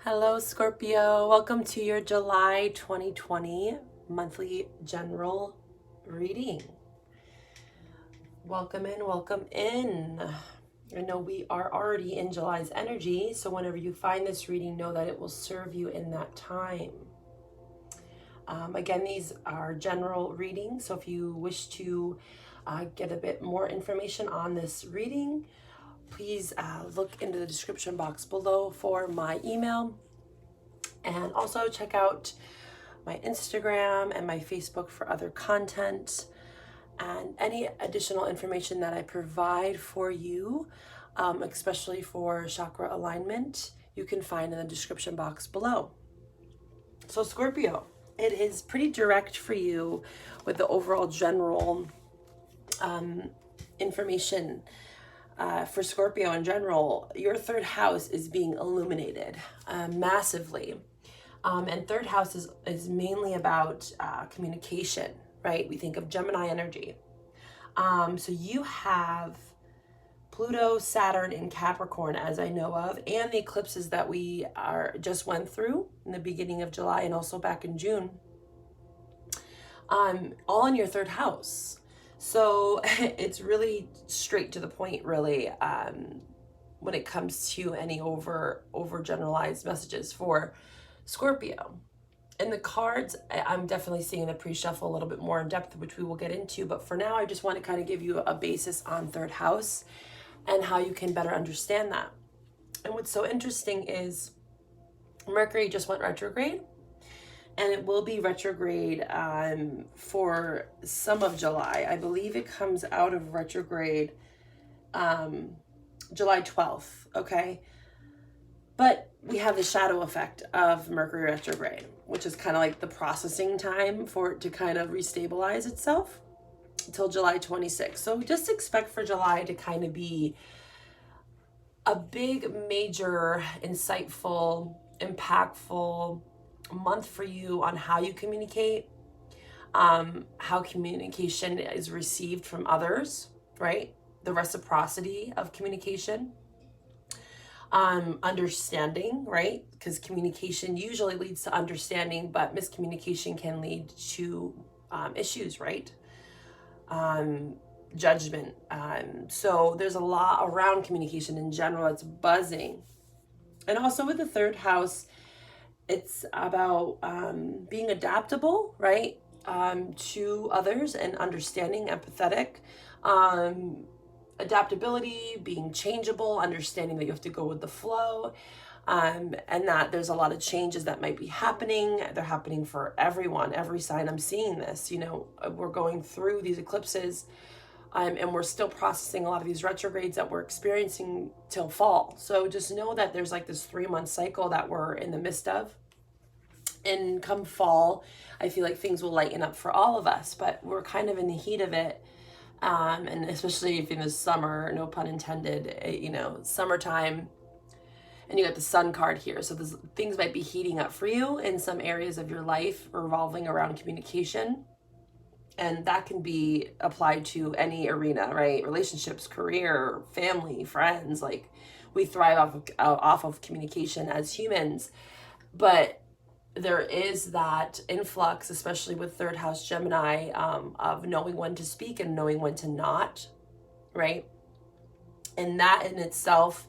Hello, Scorpio. Welcome to your July 2020 monthly general reading. Welcome in, welcome in. I know we are already in July's energy, so whenever you find this reading, know that it will serve you in that time. Again, these are general readings, so if you wish to get a bit more information on this reading, please look into the description box below for my email. And also check out my Instagram and my Facebook for other content and any additional information that I provide for you, especially for chakra alignment, you can find in the description box below. So Scorpio, it is pretty direct for you with the overall general information. For Scorpio in general, your third house is being illuminated massively. And third house is mainly about communication, right? We think of Gemini energy. So you have Pluto, Saturn, and Capricorn, as I know of, and the eclipses that we just went through in the beginning of July and also back in June, all in your third house. So it's really straight to the point, really, when it comes to any over generalized messages for Scorpio. And the cards, I'm definitely seeing the pre-shuffle a little bit more in depth, which we will get into. But for now, I just want to kind of give you a basis on third house and how you can better understand that. And what's so interesting is Mercury just went retrograde. And it will be retrograde for some of July. I believe it comes out of retrograde July 12th, okay? But we have the shadow effect of Mercury retrograde, which is kind of like the processing time for it to kind of restabilize itself until July 26th. So just expect for July to kind of be a big, major, insightful, impactful month for you on how you communicate, how communication is received from others, right? The reciprocity of communication, understanding, right? Because communication usually leads to understanding, but miscommunication can lead to issues, right? Judgment. So there's a lot around communication in general. It's buzzing. And also with the third house, it's about being adaptable, right, to others and understanding, empathetic, adaptability, being changeable, understanding that you have to go with the flow, and that there's a lot of changes that might be happening. They're happening for everyone, every sign. I'm seeing this, we're going through these eclipses, and we're still processing a lot of these retrogrades that we're experiencing till fall. So just know that there's like this 3-month cycle that we're in the midst of. And come fall, I feel like things will lighten up for all of us, but we're kind of in the heat of it. And especially if in the summer, no pun intended, summertime, and you got the sun card here. So things might be heating up for you in some areas of your life revolving around communication. And that can be applied to any arena, right? Relationships, career, family, friends. Like, we thrive off of communication as humans. But there is that influx, especially with third house Gemini, of knowing when to speak and knowing when to not, right? And that in itself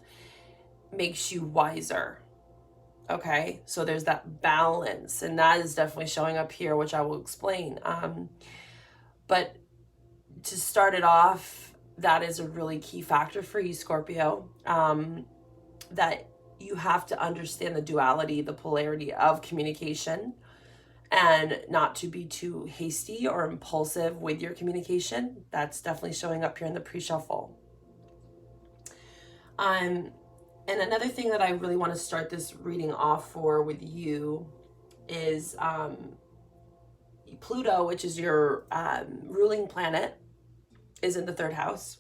makes you wiser. Okay, so there's that balance, and that is definitely showing up here, which I will explain. But to start it off, that is a really key factor for you, Scorpio, that you have to understand the duality, the polarity of communication, and not to be too hasty or impulsive with your communication. That's definitely showing up here in the pre-shuffle. And another thing that I really want to start this reading off for with you is Pluto, which is your ruling planet, is in the third house.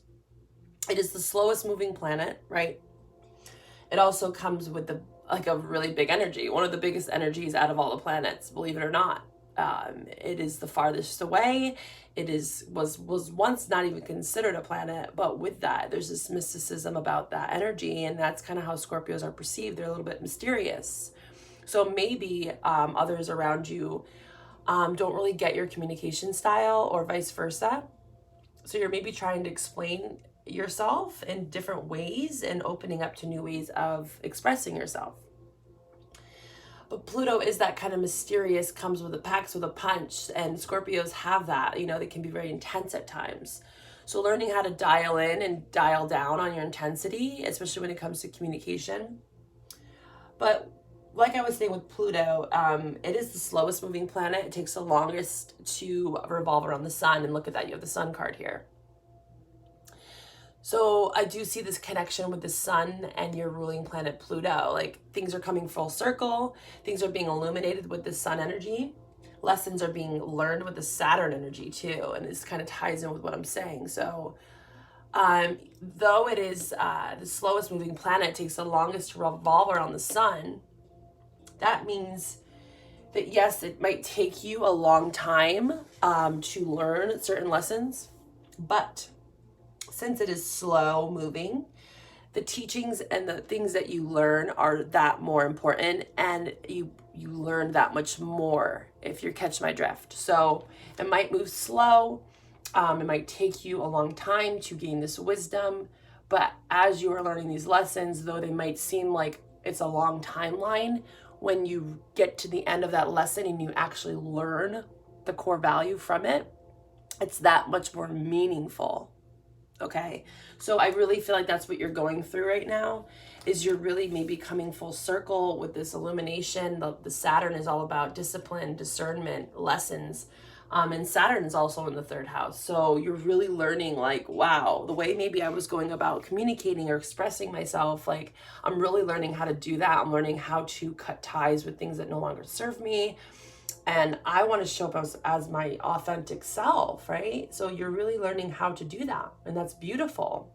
It is the slowest moving planet, right? It also comes with a really big energy, one of the biggest energies out of all the planets, believe it or not. It is the farthest away. It was once not even considered a planet, but with that, there's this mysticism about that energy, and that's kind of how Scorpios are perceived. They're a little bit mysterious. So maybe others around you don't really get your communication style, or vice versa. So you're maybe trying to explain yourself in different ways and opening up to new ways of expressing yourself. But Pluto is that kind of mysterious, comes with a packs with a punch, and Scorpios have that, you know, they can be very intense at times. So learning how to dial in and dial down on your intensity, especially when it comes to communication. But like I was saying with Pluto, it is the slowest moving planet. It takes the longest to revolve around the sun. And look at that, you have the sun card here. So I do see this connection with the sun and your ruling planet Pluto. Like things are coming full circle. Things are being illuminated with the sun energy. Lessons are being learned with the Saturn energy too. And this kind of ties in with what I'm saying. So though it is the slowest moving planet, it takes the longest to revolve around the sun. That means that yes, it might take you a long time to learn certain lessons, but since it is slow moving, the teachings and the things that you learn are that more important, and you learn that much more, if you catch my drift. So it might move slow. It might take you a long time to gain this wisdom, but as you are learning these lessons, though they might seem like it's a long timeline, when you get to the end of that lesson and you actually learn the core value from it, it's that much more meaningful. Okay, so I really feel like that's what you're going through right now, is you're really maybe coming full circle with this illumination. The Saturn is all about discipline, discernment, lessons. And Saturn is also in the third house. So you're really learning, like, wow, the way maybe I was going about communicating or expressing myself, like I'm really learning how to do that. I'm learning how to cut ties with things that no longer serve me. And I want to show up as my authentic self, right? So you're really learning how to do that. And that's beautiful.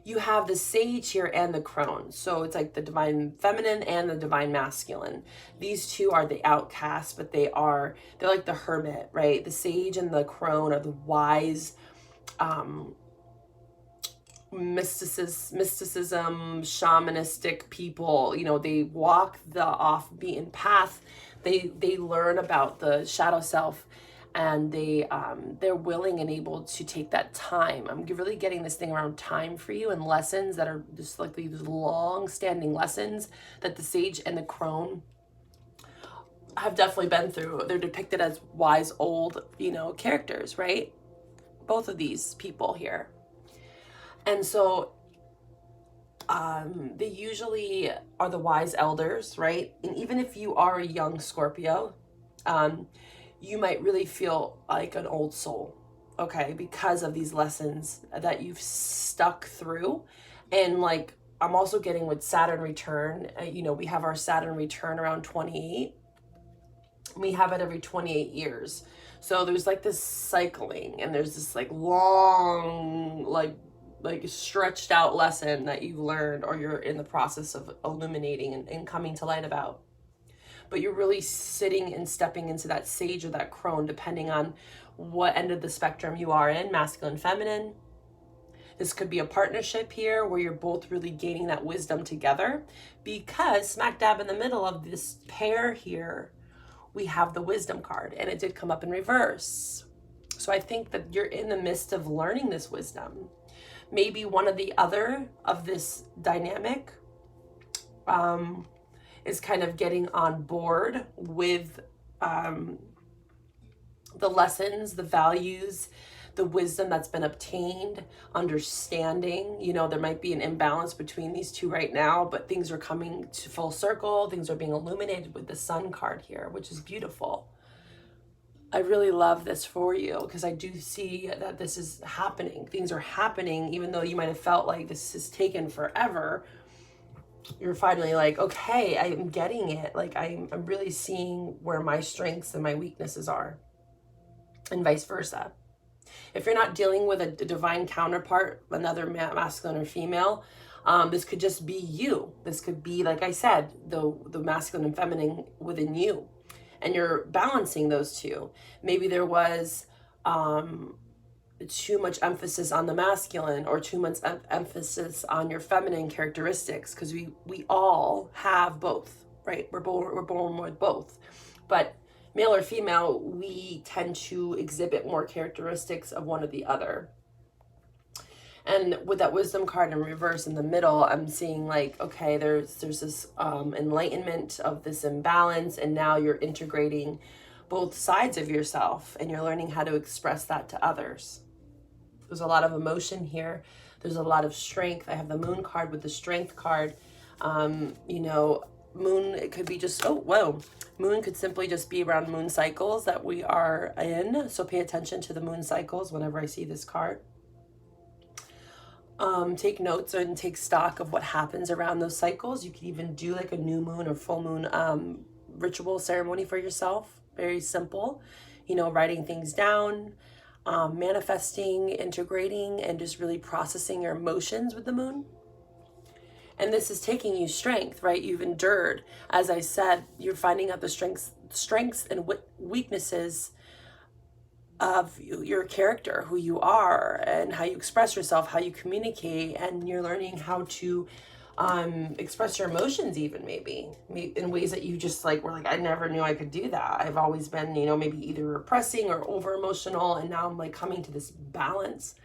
You have the sage here and the crone. So it's like the divine feminine and the divine masculine. These two are the outcasts, but they're like the hermit, right? The sage and the crone are the wise, mysticism, shamanistic people. You know, they walk the off-beaten path. They learn about the shadow self, and they're willing and able to take that time. I'm really getting this thing around time for you, and lessons that are just like these long-standing lessons that the sage and the crone have definitely been through. They're depicted as wise old, you know, characters, right? Both of these people here. And so they usually are the wise elders, right? And even if you are a young Scorpio, you might really feel like an old soul, okay? Because of these lessons that you've stuck through. And like, I'm also getting with Saturn return, you know, we have our Saturn return around 28. We have it every 28 years. So there's like this cycling, and there's this like long, like stretched out lesson that you've learned, or you're in the process of illuminating and coming to light about. But you're really sitting and stepping into that sage or that crone, depending on what end of the spectrum you are in, masculine, feminine. This could be a partnership here where you're both really gaining that wisdom together, because smack dab in the middle of this pair here, we have the wisdom card, and it did come up in reverse. So I think that you're in the midst of learning this wisdom. Maybe one of the other of this dynamic is kind of getting on board with the lessons, the values, the wisdom that's been obtained, understanding. You know, there might be an imbalance between these two right now, but things are coming to full circle. Things are being illuminated with the sun card here, which is beautiful. I really love this for you, because I do see that this is happening. Things are happening, even though you might have felt like this has taken forever. You're finally like, okay, I'm getting it. Like I'm really seeing where my strengths and my weaknesses are, and vice versa. If you're not dealing with a divine counterpart, another masculine or female, this could just be you. This could be, like I said, the masculine and feminine within you. And you're balancing those two. Maybe there was too much emphasis on the masculine, or too much emphasis on your feminine characteristics, because we all have both, right? We're born with both. But male or female, we tend to exhibit more characteristics of one or the other. And with that wisdom card in reverse in the middle, I'm seeing like, okay, there's this enlightenment of this imbalance, and now you're integrating both sides of yourself and you're learning how to express that to others. There's a lot of emotion here. There's a lot of strength. I have the moon card with the strength card. You know, moon, it could be just, oh, whoa. Moon could simply just be around moon cycles that we are in. So pay attention to the moon cycles whenever I see this card. Take notes and take stock of what happens around those cycles. You can even do like a new moon or full moon ritual ceremony for yourself. Very simple. You know, writing things down, manifesting, integrating, and just really processing your emotions with the moon. And this is taking you strength, right? You've endured. As I said, you're finding out the strengths and weaknesses of your character, who you are, and how you express yourself, how you communicate, and you're learning how to express your emotions, even maybe in ways that you just like were like, I never knew I could do that. I've always been, you know, maybe either repressing or over emotional, and now I'm like coming to this balance.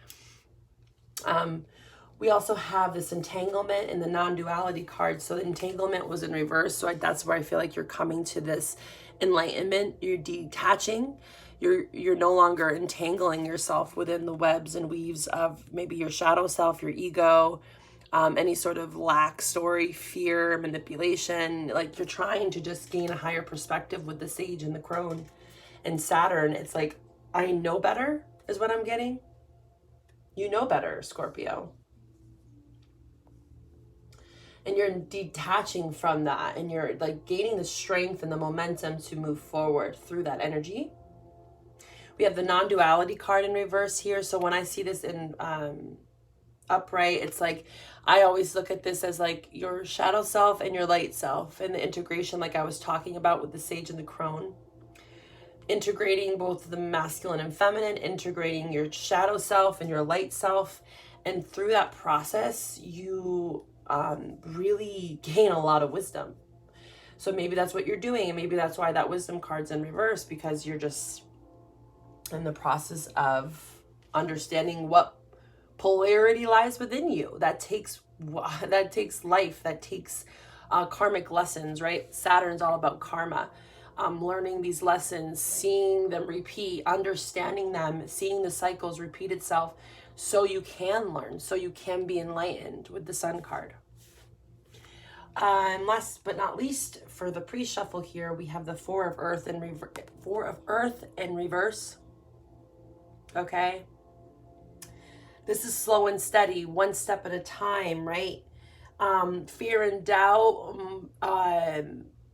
We also have this entanglement in the non-duality card. So the entanglement was in reverse. So that's where I feel like you're coming to this enlightenment. You're detaching. You're no longer entangling yourself within the webs and weaves of maybe your shadow self, your ego, any sort of lack, story, fear, manipulation. Like you're trying to just gain a higher perspective with the Sage and the Crone and Saturn. It's like, I know better is what I'm getting. You know better, Scorpio. And you're detaching from that, and you're like gaining the strength and the momentum to move forward through that energy. We have the non-duality card in reverse here. So when I see this in upright, it's like, I always look at this as like your shadow self and your light self, and the integration like I was talking about with the Sage and the Crone. Integrating both the masculine and feminine, integrating your shadow self and your light self. And through that process, you really gain a lot of wisdom. So maybe that's what you're doing, and maybe that's why that wisdom card's in reverse, because you're just in the process of understanding what polarity lies within you. That takes life, that takes karmic lessons, right? Saturn's all about karma. Learning these lessons, seeing them repeat, understanding them, seeing the cycles repeat itself, so you can learn, so you can be enlightened with the Sun card. And last but not least, for the pre-shuffle here, we have the Four of Earth in reverse. Okay? This is slow and steady, one step at a time, right? Fear and doubt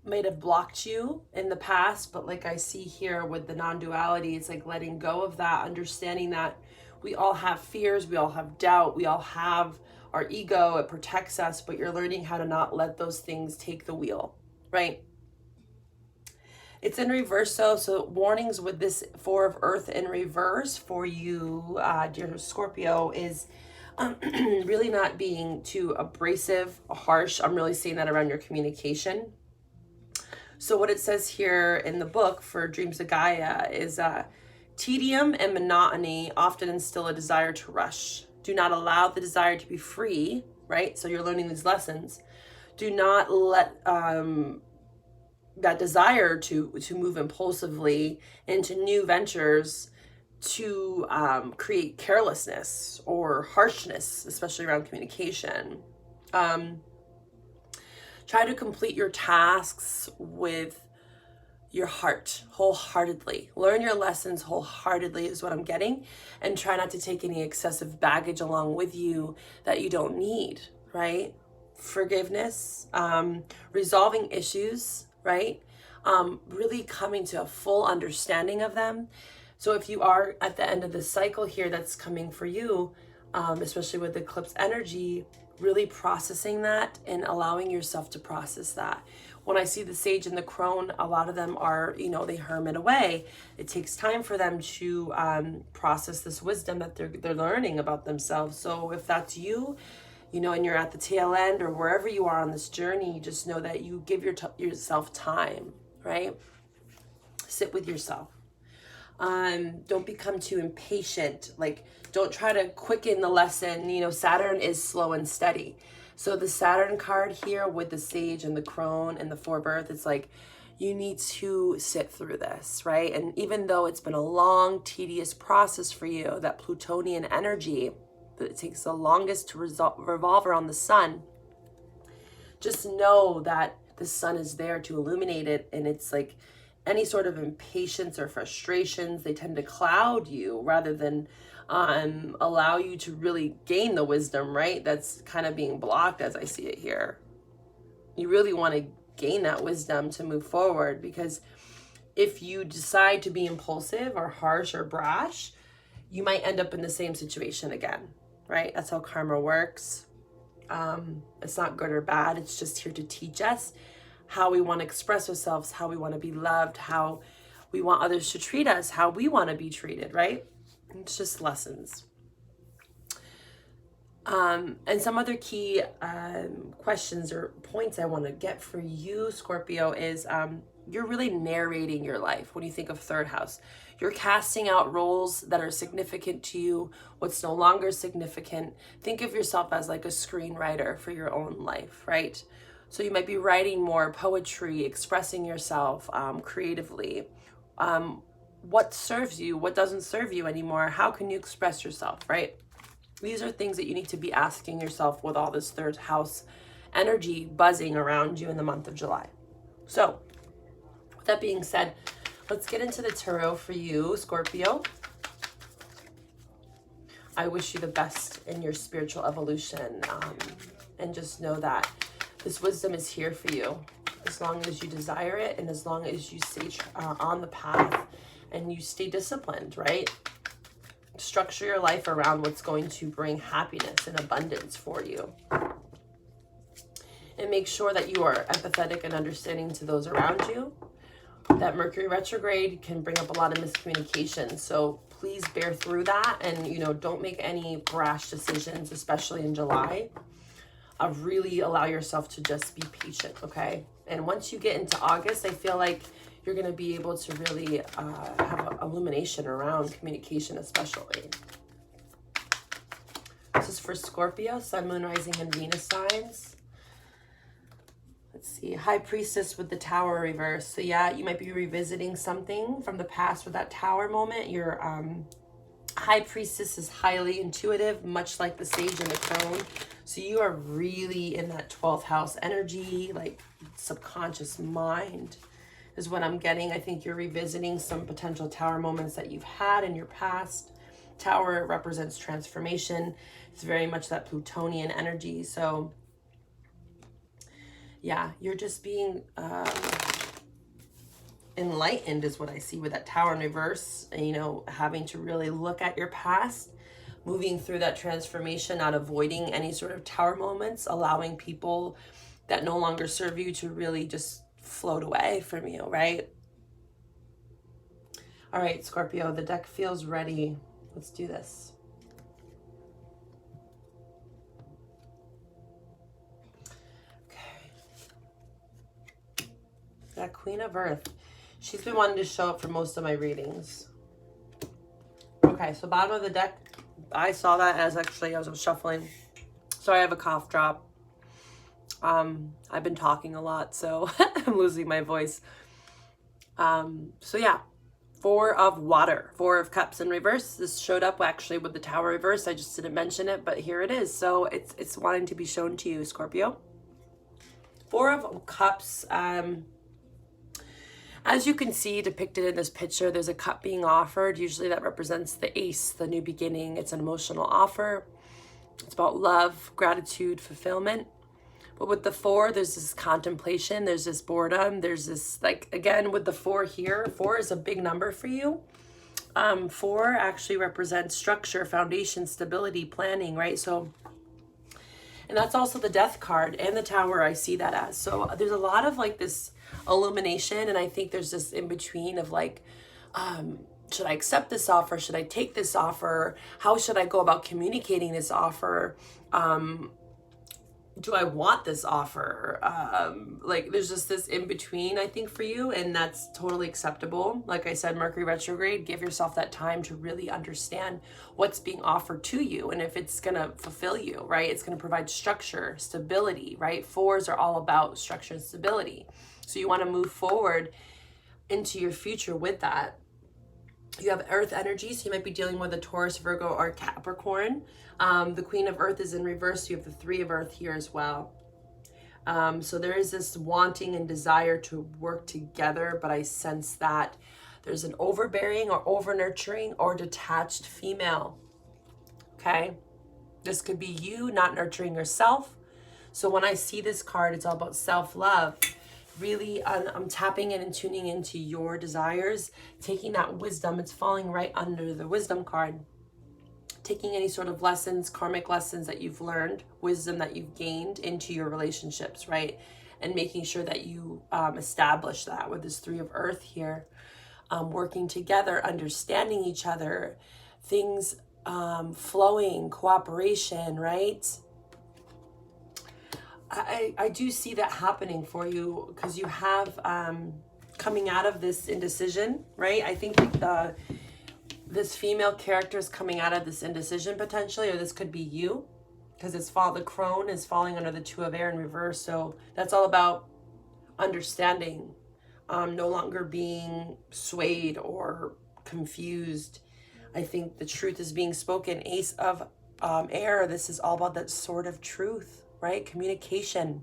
might have blocked you in the past, but like I see here with the non-duality, it's like letting go of that, understanding that we all have fears, we all have doubt, we all have our ego, it protects us, but you're learning how to not let those things take the wheel, right? It's in reverse, so warnings with this Four of Earth in reverse for you, dear Scorpio, is really not being too abrasive, harsh. I'm really seeing that around your communication. So what it says here in the book for Dreams of Gaia is tedium and monotony often instill a desire to rush. Do not allow the desire to be free, right? So you're learning these lessons. Do not let that desire to move impulsively into new ventures to create carelessness or harshness, especially around communication. Try to complete your tasks with your heart, wholeheartedly. Learn your lessons wholeheartedly is what I'm getting, and try not to take any excessive baggage along with you that you don't need, right? Forgiveness, resolving issues, right? Really coming to a full understanding of them. So if you are at the end of the cycle here that's coming for you, especially with eclipse energy, really processing that and allowing yourself to process that. When I see the Sage and the Crone, a lot of them are, they hermit away. It takes time for them to process this wisdom that they're learning about themselves. So if that's you, you know, and you're at the tail end or wherever you are on this journey, just know that you give yourself time, right? Sit with yourself. Don't become too impatient. Like, don't try to quicken the lesson. You know, Saturn is slow and steady. So the Saturn card here with the Sage and the Crone and the Four Birth, it's like, you need to sit through this, right? And even though it's been a long, tedious process for you, that Plutonian energy, that it takes the longest to revolve around the sun, just know that the sun is there to illuminate it. And it's like any sort of impatience or frustrations, they tend to cloud you rather than allow you to really gain the wisdom, right? That's kind of being blocked as I see it here. You really want to gain that wisdom to move forward, because if you decide to be impulsive or harsh or brash, you might end up in the same situation again, right? That's how karma works. It's not good or bad. It's just here to teach us how we want to express ourselves, how we want to be loved, how we want others to treat us, how we want to be treated, right? It's just lessons. And some other key questions or points I want to get for you, Scorpio, is you're really narrating your life when you think of third house. You're casting out roles that are significant to you, what's no longer significant. Think of yourself as like a screenwriter for your own life, right? So you might be writing more poetry, expressing yourself creatively. What serves you? What doesn't serve you anymore? How can you express yourself, right? These are things that you need to be asking yourself with all this third house energy buzzing around you in the month of July. So, with that being said, let's get into the tarot for you, Scorpio. I wish you the best in your spiritual evolution. And just know that this wisdom is here for you as long as you desire it and as long as you stay on the path and you stay disciplined, right? Structure your life around what's going to bring happiness and abundance for you. And make sure that you are empathetic and understanding to those around you. That Mercury retrograde can bring up a lot of miscommunication. So please bear through that and, you know, don't make any brash decisions, especially in July. Really allow yourself to just be patient, okay? And once you get into August, I feel like you're going to be able to really have an illumination around communication, especially. This is for Scorpio, Sun, Moon, Rising, and Venus signs. Let's see, High Priestess with the Tower reverse. So yeah, you might be revisiting something from the past with that Tower moment. Your High Priestess is highly intuitive, much like the Sage and the Crone. So you are really in that 12th house energy, like subconscious mind is what I'm getting. I think you're revisiting some potential Tower moments that you've had in your past. Tower represents transformation. It's very much that Plutonian energy. So yeah, you're just being enlightened is what I see with that Tower in reverse. And, you know, having to really look at your past, moving through that transformation, not avoiding any sort of Tower moments, allowing people that no longer serve you to really just float away from you, right? All right, Scorpio, the deck feels ready. Let's do this. Okay. That Queen of Earth. She's been wanting to show up for most of my readings. Okay, so bottom of the deck, I saw that as actually I was shuffling. Sorry, I have a cough drop. I've been talking a lot, so I'm losing my voice. So yeah, Four of Water, Four of Cups in reverse. This showed up actually with the Tower reverse. I just didn't mention it, but here it is. So it's wanting to be shown to you, Scorpio. Four of Cups. As you can see depicted in this picture, there's a cup being offered. Usually that represents the ace, the new beginning. It's an emotional offer. It's about love, gratitude, fulfillment. But with the four, there's this contemplation, there's this boredom, there's this, like, again, with the four here, four is a big number for you. Four actually represents structure, foundation, stability, planning, right? So, and that's also the Death card and the Tower, I see that as. So there's a lot of like this illumination, and I think there's this in between of like, should I accept this offer? Should I take this offer? How should I go about communicating this offer? do I want this offer? Like there's just this in between, I think, for you, and that's totally acceptable. Like I said, Mercury retrograde, give yourself that time to really understand what's being offered to you and if it's going to fulfill you, right? It's going to provide structure, stability, right? Fours are all about structure and stability. So you want to move forward into your future with that. You have earth energy, so you might be dealing with a Taurus, Virgo, or Capricorn. The Queen of Earth is in reverse. So you have the Three of Earth here as well. So there is this wanting and desire to work together, but I sense that there's an overbearing or over-nurturing or detached female. Okay? This could be you not nurturing yourself. So when I see this card, it's all about self-love. Really, I'm tapping in and tuning into your desires, taking that wisdom. It's falling right under the wisdom card. Taking any sort of lessons, karmic lessons that you've learned, wisdom that you've gained into your relationships, right? And making sure that you establish that with this Three of Earth here. Working together, understanding each other, things flowing, cooperation, right? I do see that happening for you because you have coming out of this indecision, right? I think this female character is coming out of this indecision potentially, or this could be you because the crone is falling under the Two of Air in reverse. So that's all about understanding, no longer being swayed or confused. I think the truth is being spoken. Ace of Air, this is all about that sword of truth. Right? Communication.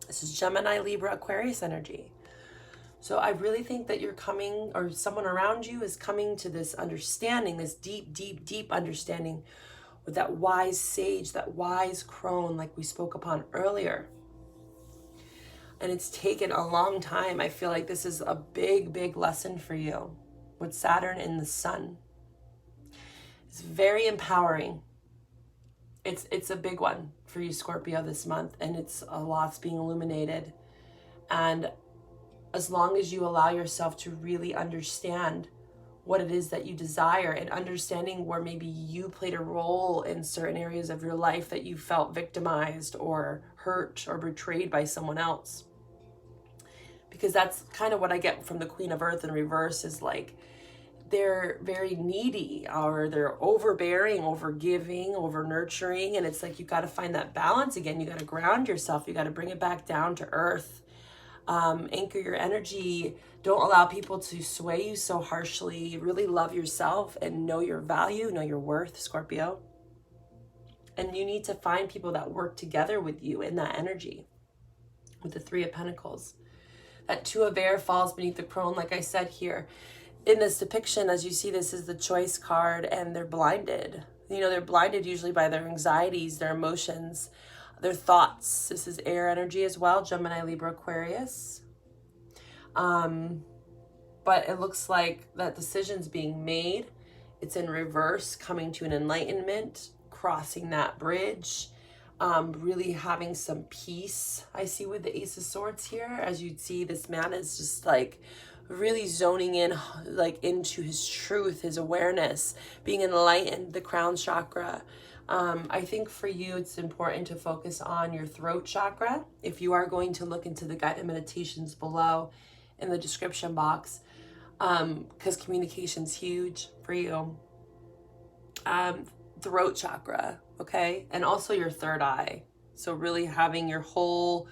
This is Gemini, Libra, Aquarius energy. So I really think that you're coming, or someone around you is coming to this understanding, this deep, deep, deep understanding with that wise sage, that wise crone like we spoke upon earlier. And it's taken a long time. I feel like this is a big, big lesson for you with Saturn in the sun. It's very empowering. It's a big one for you, Scorpio, this month, and it's a lot's being illuminated. And as long as you allow yourself to really understand what it is that you desire and understanding where maybe you played a role in certain areas of your life that you felt victimized or hurt or betrayed by someone else. Because that's kind of what I get from the Queen of Earth in reverse, is like, they're very needy, or they're overbearing, overgiving, over nurturing. And it's like, you got to find that balance again. You got to ground yourself. You got to bring it back down to earth. Anchor your energy. Don't allow people to sway you so harshly. Really love yourself and know your value, know your worth, Scorpio. And you need to find people that work together with you in that energy. With the Three of Pentacles. That Two of Air falls beneath the crone, like I said here. In this depiction, as you see, this is the Choice card, and they're blinded. You know, they're blinded usually by their anxieties, their emotions, their thoughts. This is air energy as well, Gemini, Libra, Aquarius. But it looks like that decision's being made. It's in reverse, coming to an enlightenment, crossing that bridge, really having some peace. I see with the Ace of Swords here, as you'd see, this man is just like really zoning in, like into his truth, his awareness, being enlightened, the crown chakra. I think for you, it's important to focus on your throat chakra. If you are going to look into the guided meditations below in the description box, because communication's huge for you. Throat chakra, okay? And also your third eye. So really having your whole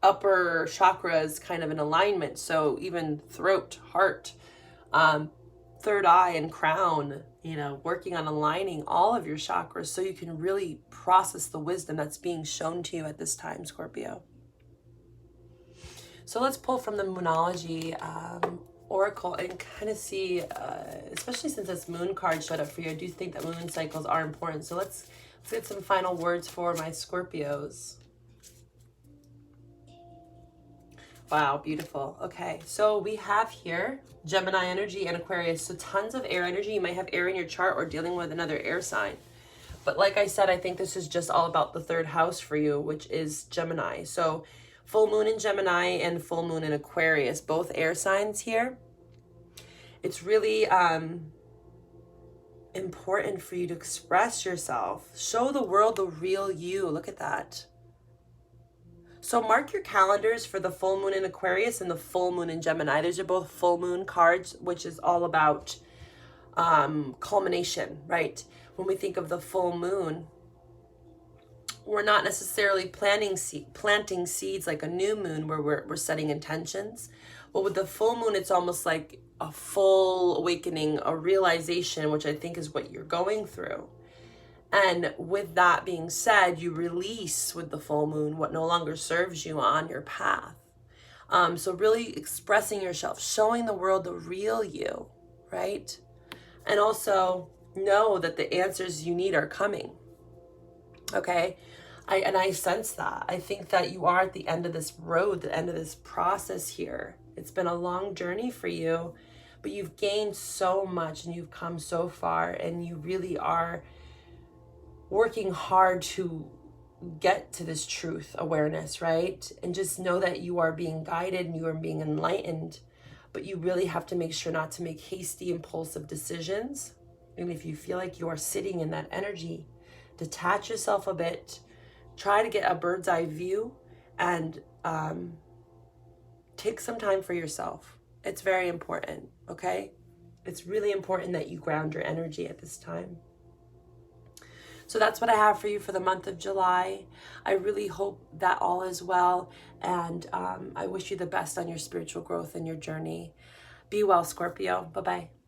upper chakras kind of in alignment. So even throat, heart, third eye, and crown, you know, working on aligning all of your chakras so you can really process the wisdom that's being shown to you at this time, Scorpio. So let's pull from the Moonology Oracle and kind of see, especially since this moon card showed up for you, I do think that moon cycles are important. So let's get some final words for my Scorpios. Wow, beautiful. Okay, so we have here Gemini energy and Aquarius. So tons of air energy. You might have air in your chart or dealing with another air sign. But like I said, I think this is just all about the third house for you, which is Gemini. So full moon in Gemini and full moon in Aquarius, both air signs here. It's really important for you to express yourself. Show the world the real you. Look at that. So mark your calendars for the full moon in Aquarius and the full moon in Gemini. Those are both full moon cards, which is all about culmination, right? When we think of the full moon, we're not necessarily planting seeds like a new moon where we're setting intentions. But with the full moon, it's almost like a full awakening, a realization, which I think is what you're going through. And with that being said, you release with the full moon what no longer serves you on your path. So really expressing yourself, showing the world the real you, right? And also know that the answers you need are coming. Okay? I sense that. I think that you are at the end of this road, the end of this process here. It's been a long journey for you, but you've gained so much and you've come so far, and you really are working hard to get to this truth awareness, right? And just know that you are being guided and you are being enlightened, but you really have to make sure not to make hasty, impulsive decisions. And if you feel like you are sitting in that energy, detach yourself a bit, try to get a bird's eye view, and take some time for yourself. It's very important, okay? It's really important that you ground your energy at this time. So that's what I have for you for the month of July. I really hope that all is well, and I wish you the best on your spiritual growth and your journey. Be well, Scorpio. Bye-bye.